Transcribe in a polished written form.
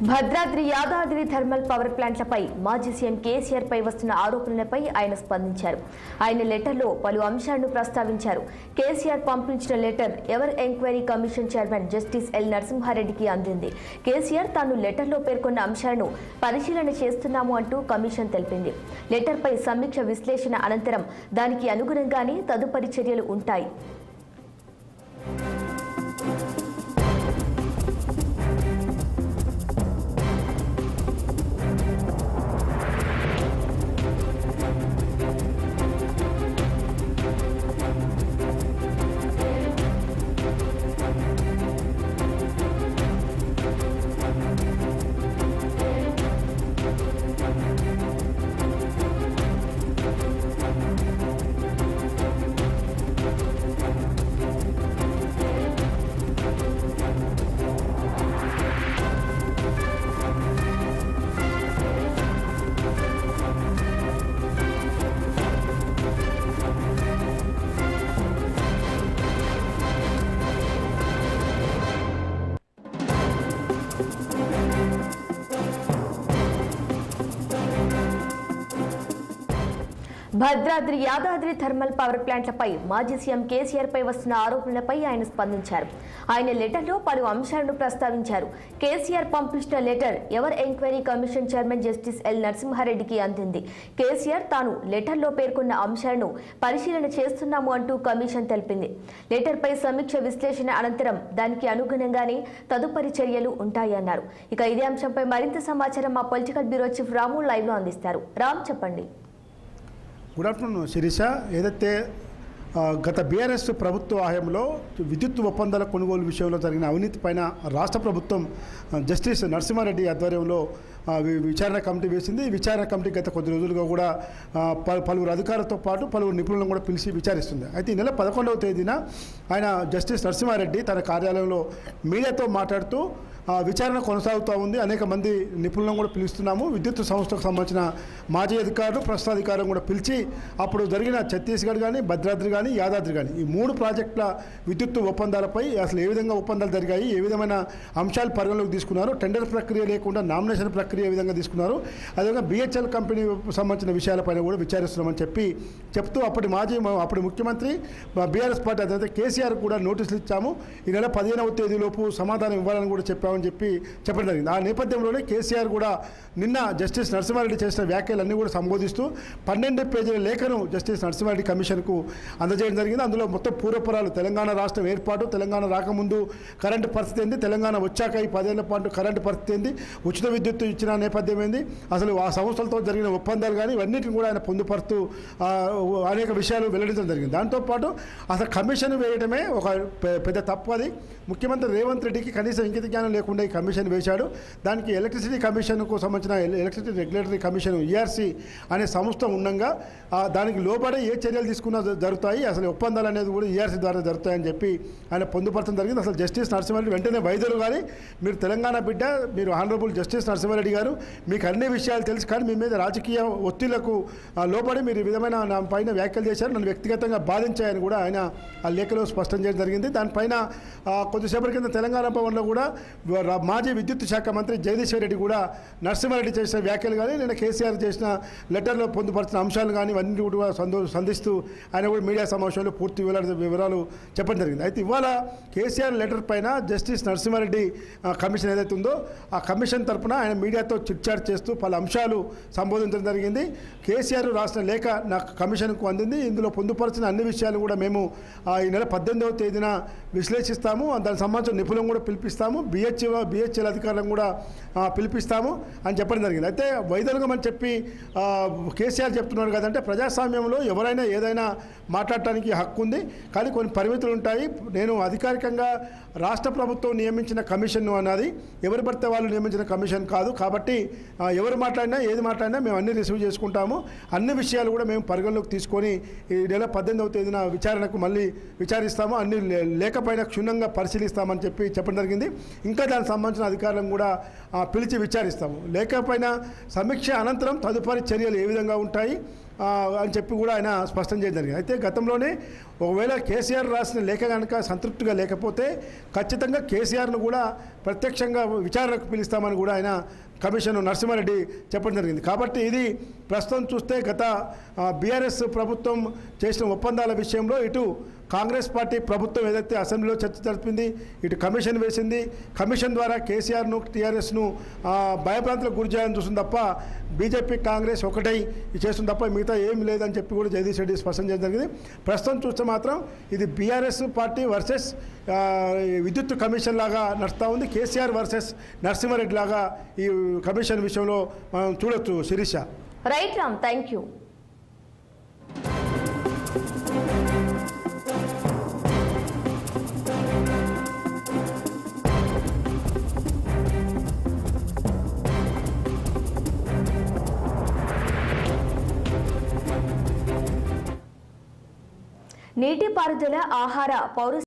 Bhadradri Yadadri thermal power ప్లాంట్లపై మాజీ CM KCR పై వస్తున్న ఆరోపణలపై ఆయన స్పందించారు. ఆయన లెటర్లో పలు అంశాలను ప్రస్తావించారు. కేసీఆర్ పంపించిన లెటర్ ఎవర్ enquiry commission chairman justice L నరసింహారెడ్డికి అందింది. కేసీఆర్ తాను లెటర్లో పేర్కొన్న అంశాలను పరిశీలన చేస్తున్నాము అంటూ కమిషన్ తెలిపింది. లెటర్పై సమీక్ష విశ్లేషణ అనంతరం దానికి అనుగుణంగానే తదుపరి చర్యలు ఉంటాయి. భద్రాద్రి యాదాద్రి థర్మల్ పవర్ ప్లాంట్లపై మాజీ సీఎం కేసీఆర్ పై వస్తున్న ఆరోపణలపై ఆయన స్పందించారు. ఆయన లెటర్లో పలు అంశాలను ప్రస్తావించారు. కేసీఆర్ పంపించిన లెటర్ ఎవర్ enquiry commission chairman justice L నరసింహారెడ్డికి అందింది. కేసీఆర్ తాను లెటర్లో పేర్కొన్న అంశాలను పరిశీలన చేస్తున్నాము అంటూ కమిషన్ తెలిపింది. లెటర్పై సమీక్ష విశ్లేషణ అనంతరం దానికి అనుగుణంగానే తదుపరి చర్యలు ఉంటాయన్నారు. ఇక ఇదే అంశంపై మరింత సమాచారం మా political bureau chief Ramu live లో అందిస్తారు. రామ్, చెప్పండి. Good afternoon Sirisha. ఏదైతే గత బీఆర్ఎస్ ప్రభుత్వ హయాంలో విద్యుత్ ఒప్పందాల కొనుగోలు విషయంలో జరిగిన అవినీతి పైన రాష్ట్ర ప్రభుత్వం జస్టిస్ నరసింహారెడ్డి ఆధ్వర్యంలో విచారణ కమిటీ వేసింది. ఈ విచారణ కమిటీ గత కొద్ది రోజులుగా కూడా పలువురు అధికారులతో పాటు పలువురు నిపుణులను కూడా పిలిచి విచారిస్తుంది. అయితే ఈ నెల 11వ తేదీన ఆయన జస్టిస్ నరసింహారెడ్డి తన కార్యాలయంలో మీడియాతో మాట్లాడుతూ విచారణ కొనసాగుతూ ఉంది, అనేక మంది నిపుణులను కూడా పిలుస్తున్నాము, విద్యుత్ సంస్థకు సంబంధించిన మాజీ అధికారులు ప్రస్తుత అధికారులను కూడా పిలిచి అప్పుడు జరిగిన ఛత్తీస్గఢ్ కానీ భద్రాద్రి కానీ యాదాద్రి కానీ ఈ 3 ప్రాజెక్టుల విద్యుత్ ఒప్పందాలపై అసలు ఏ విధంగా ఒప్పందాలు జరిగాయి, ఏ విధమైన అంశాలు పరిగణలోకి తీసుకున్నారు, టెండర్ ప్రక్రియ లేకుండా నామినేషన్ ప్రక్రియ ఏ విధంగా తీసుకున్నారు, అదేవిధంగా బిహెచ్ఎల్ కంపెనీ సంబంధించిన విషయాలపైన కూడా విచారిస్తున్నామని చెప్తూ అప్పటి ముఖ్యమంత్రి బీఆర్ఎస్ పార్టీ అదే కేసీఆర్ కూడా నోటీసులు ఇచ్చాము, ఈ నెల 15వ తేదీలోపు సమాధానం ఇవ్వాలని కూడా చెప్పామని చెప్పడం జరిగింది. ఆ నేపథ్యంలోనే కేసీఆర్ కూడా నిన్న జస్టిస్ నరసింహారెడ్డి చేసిన వ్యాఖ్యలన్నీ కూడా సంబోధిస్తూ 12 పేజీల లేఖను జస్టిస్ నరసింహారెడ్డి కమిషన్కు అందజేయడం జరిగింది. అందులో మొత్తం పూర్వపరాలు, తెలంగాణ రాష్ట్రం ఏర్పాటు, తెలంగాణ రాకముందు కరెంటు పరిస్థితి ఏంది, తెలంగాణ వచ్చాక ఈ 10 ఏళ్ల పాటు కరెంటు పరిస్థితి ఏంది, ఉచిత విద్యుత్ ఇచ్చిన నేపథ్యం ఏంది, అసలు ఆ సంస్థలతో జరిగిన ఒప్పందాలు కానీ ఇవన్నిటిని కూడా ఆయన పొందుపరుస్తూ అనేక విషయాలు వెల్లడించడం జరిగింది. దాంతోపాటు అసలు కమిషన్ వేయడమే ఒక పెద్ద తప్పు. అది ముఖ్యమంత్రి రేవంత్ రెడ్డికి కనీసం ఇంకిత జ్ఞానం లేకుండా ఈ కమిషన్ వేశాడు. దానికి ఎలక్ట్రిసిటీ కమిషన్కు సంబంధించిన ఎలక్ట్రిసిటీ రెగ్యులేటరీ కమిషన్ ఈఆర్సీ అనే సంస్థ ఉండగా దానికి లోబడే ఏ చర్యలు తీసుకున్నా జరుగుతాయి, అసలు ఒప్పందాలు అనేది కూడా ఈఆర్సీ ద్వారా జరుగుతాయని చెప్పి ఆయన పొందుపరచడం జరిగింది. అసలు జస్టిస్ నరసింహారెడ్డి వెంటనే వైద్యులు కానీ మీరు తెలంగాణ బిడ్డ, మీరు ఆనరబుల్ జస్టిస్ నరసింహారెడ్డి గారు, మీకు అన్ని విషయాలు తెలుసు కానీ మీ మీద రాజకీయ ఒత్తిళ్లకు లోబడి మీరు ఈ విధమైన నా పైన వ్యాఖ్యలు చేశారు, నన్ను వ్యక్తిగతంగా బాధించాయని కూడా ఆయన ఆ లేఖలో స్పష్టం చేయడం జరిగింది. దానిపైన కొద్దిసేపటి కింద తెలంగాణ భవన్లో కూడా మాజీ విద్యుత్ శాఖ మంత్రి జగదీశ్వర్ రెడ్డి కూడా నరసింహారెడ్డి చేసిన వ్యాఖ్యలు కానీ నేను కేసీఆర్ చేసిన లెటర్లో పొందుపరిచిన అంశాలు కానీ ఇవన్నీ కూడా సంధిస్తూ ఆయన కూడా మీడియా సమావేశంలో పూర్తి వివరాలు చెప్పడం జరిగింది. అయితే ఇవాళ కేసీఆర్ లెటర్ పైన జస్టిస్ నరసింహారెడ్డి కమిషన్ ఏదైతే ఉందో ఆ కమిషన్ తరఫున ఆయన మీడియాతో చిట్చాట్ చేస్తూ పలు అంశాలు సంబోధించడం జరిగింది. కేసీఆర్ రాసిన లేఖ నాకు కమిషన్కు అందింది. ఇందులో పొందుపరిచిన అన్ని విషయాలు కూడా మేము ఈ నెల 18వ తేదీన విశ్లేషిస్తాము, దానికి సంబంధించిన నిపుణులను కూడా పిలిపిస్తాము, బిహెచ్ఎల్ అధికారులను కూడా పిలిపిస్తాము అని చెప్పడం జరిగింది. అయితే వైదొలగం అని చెప్పి కేసీఆర్ చెప్తున్నాడు కదంటే ప్రజాస్వామ్యంలో ఎవరైనా ఏదైనా మాట్లాడటానికి హక్కు ఉంది, కానీ కొన్ని పరిమితులు ఉంటాయి. నేను అధికారికంగా రాష్ట్ర ప్రభుత్వం నియమించిన కమిషన్ అన్నది ఎవరు పడితే వాళ్ళు నియమించిన కమిషన్ కాదు. కాబట్టి ఎవరు మాట్లాడినా ఏది మాట్లాడినా మేము అన్ని రిసీవ్ చేసుకుంటాము, అన్ని విషయాలు కూడా మేము పరిగణలోకి తీసుకొని ఈ నెల 18వ తేదీన విచారణకు మళ్ళీ విచారిస్తాము, అన్ని లేఖపైన క్షుణ్ణంగా పరిశీలిస్తామని చెప్పడం జరిగింది. ఇంకా దానికి సంబంధించిన అధికారులను కూడా పిలిచి విచారిస్తాము. లేకపోయినా సమీక్ష అనంతరం తదుపరి చర్యలు ఏ విధంగా ఉంటాయి అని చెప్పి కూడా ఆయన స్పష్టం చేయడం జరిగింది. అయితే గతంలోనే ఒకవేళ కేసీఆర్ రాసిన లేఖ కనుక సంతృప్తిగా లేకపోతే ఖచ్చితంగా కేసీఆర్ను కూడా ప్రత్యక్షంగా విచారణకు పిలుస్తామని కూడా ఆయన కమిషన్ నరసింహారెడ్డి చెప్పడం జరిగింది. కాబట్టి ఇది ప్రస్తుతం చూస్తే గత బీఆర్ఎస్ ప్రభుత్వం చేసిన ఒప్పందాల విషయంలో ఇటు కాంగ్రెస్ పార్టీ ప్రభుత్వం ఏదైతే అసెంబ్లీలో చర్చ జరిపింది, ఇటు కమిషన్ వేసింది, కమిషన్ ద్వారా కేసీఆర్ను టీఆర్ఎస్ను భయభ్రాంతులకు గురి చేయాలని చూస్తుంది తప్ప బీజేపీ కాంగ్రెస్ ఒకటై చేస్తుంది తప్ప మిగతా ఏం లేదని చెప్పి కూడా జగదీష్ రెడ్డి స్పష్టం చేయడం జరిగింది. ప్రస్తుతం చూస్తే మాత్రం ఇది బీఆర్ఎస్ పార్టీ వర్సెస్ విద్యుత్ కమిషన్ లాగా నడుస్తూ ఉంది. కేసీఆర్ వర్సెస్ నరసింహారెడ్డి లాగా ఈ కమిషన్ విషయంలో మనం చూడొచ్చు. Sirisha. Right Ram, thank you. నీటిపారుదల, ఆహార, పౌర